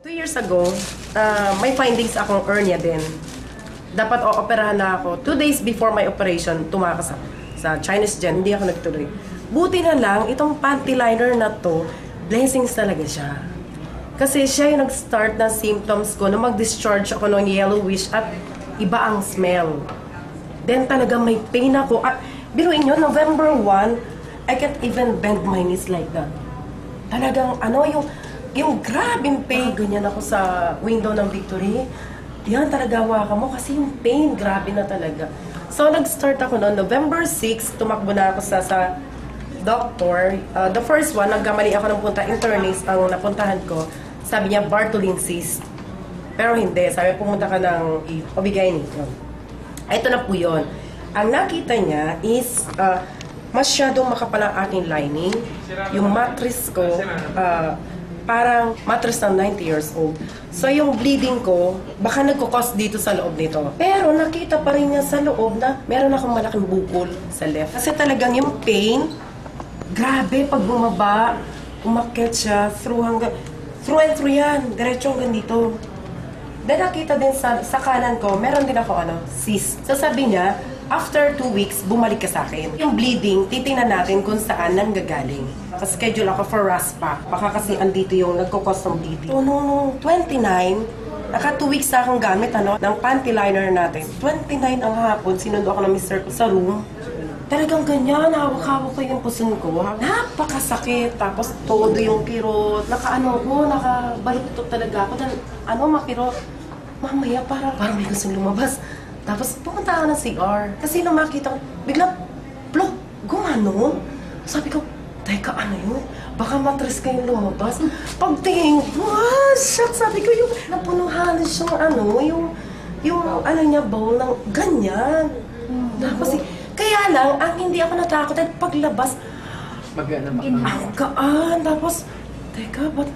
2 years ago, may findings akong hernia din. Dapat o-operahan na ako. 2 days before my operation, tumakas ako sa Chinese Gen. Hindi ako nagtuloy. Buti na lang, itong panty liner na to, blessings talaga siya. Kasi siya yung nag-start na symptoms ko na mag-discharge ako ng yellowish at iba ang smell. Then talaga may pain ako. At biruin nyo, November 1, I can't even bend my knees like that. Talagang yung grabing pain. Ganyan ako sa window ng Victory. Yan talaga hawakan mo kasi yung pain, grabe na talaga. So nag-start ako noon, November 6, tumakbo na ako sa doctor. The first one, nagkamali ako ng punta, internist ang napuntahan ko. Sabi niya, Bartholin cyst. Pero hindi, sabi pumunta ka ng OB-GYN. Ito na po yun. Ang nakita niya is masyadong makapal ang aking lining. Yung mattress ko, parang mattress ng 90 years old. So yung bleeding ko, baka nagkukos dito sa loob nito. Pero nakita pa rin niya sa loob na meron akong malaking bukol sa left. Kasi talagang yung pain, grabe pag bumaba, umakyat siya, through and through yan, diretso hanggang dito. Then nakita din sa kanan ko, meron din ako cyst. So sabi niya, after 2 weeks, bumalik ka sa akin. Yung bleeding, titingnan natin kung saan nanggagaling. Schedule ako for RASPA. Baka kasi andito yung nagkukos ng bleeding. So, noong 29, naka 2 weeks na akong gamit ng panty liner natin. 29 ang hapon, sinundo ako ng mister ko sa room. Talagang ganyan, hawak-hawak ko yung puson ko. Napakasakit. Tapos todo yung kirot. Nakabaluktot talaga ako. Makirot. Mamaya parang may gustong lumabas. Tapos pumunta ako ng CR. Kasi nung makita ko, bigla, plok, gumano. Sabi ko, teka, yun? Baka matris kayong lumabas. Pagtingin, shit, sabi ko, yung napuno halos yung niya, bowl ng ganyan. Tapos, kaya lang, ang hindi ako natakot ay paglabas, ang gaan. Tapos, teka, ba't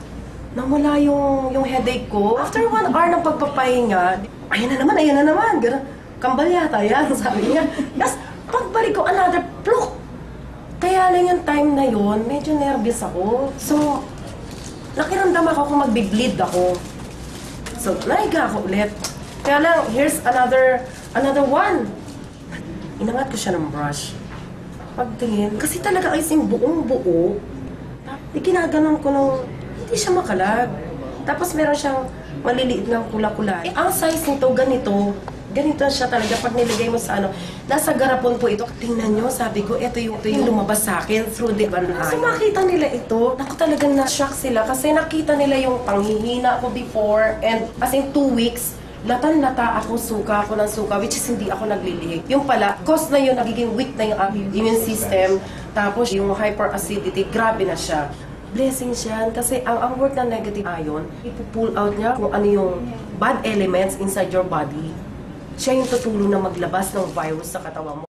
nawala yung headache ko? After 1 hour ng pagpapahinga, ayan na naman, gano'n. Kambal yata yan, sabi niya. Tapos, pagbalik ko, another plok. Kaya lang yung time na yun, medyo nervous ako. So, nakiramdam ako kung magbi-bleed ako. So, naiga ako ulit. Kaya lang, here's another one. Inangat ko siya ng brush. Pagtingin, kasi talaga is yung buong-buo. Ikinaganon ko ng, hindi siya makalag. Tapos meron siyang maliliit ng kula-kulay. Ang size nito, ganito siya talaga pag nilagay mo sa nasa garapon po ito. Tingnan nyo, sabi ko, ito yung lumabas sa akin through the van eye. So makita nila ito, naku talagang na-shock sila kasi nakita nila yung panghihina ko before and as in 2 weeks, latan-lata ako, suka ako ng suka, which is hindi ako naglilihik. Yung pala, cause na yun, nagiging weak na yung immune system, tapos yung hyperacidity, grabe na siya. Blessing siya kasi ang work ng negative ion, ipupull out niya kung ano yung bad elements inside your body. Siya yung tutulong na maglabas ng virus sa katawan mo.